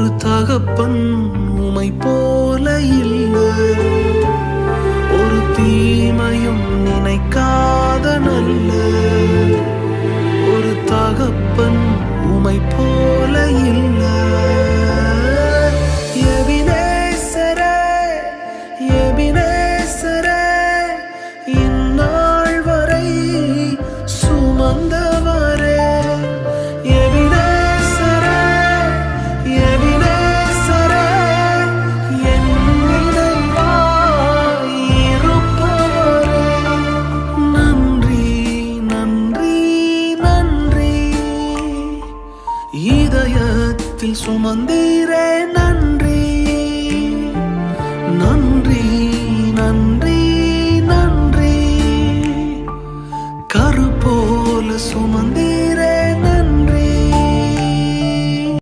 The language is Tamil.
ஒரு தகப்பன் உமை போல இல்லை, ஒரு தீமையும் நினைக்காத நல்ல ஒரு தகப்பன் உமை போல இல்லை. எபினேசரே, எபினேசரே, இந்நாள் வரை சுமந்தவரே. எபினேசரே, எபினேசரே, என் நினைவாய் இருப்பவரே. நன்றி, நன்றி, நன்றி, இதயத்தில் சுமந்தீரே. நன்றி, நன்றி,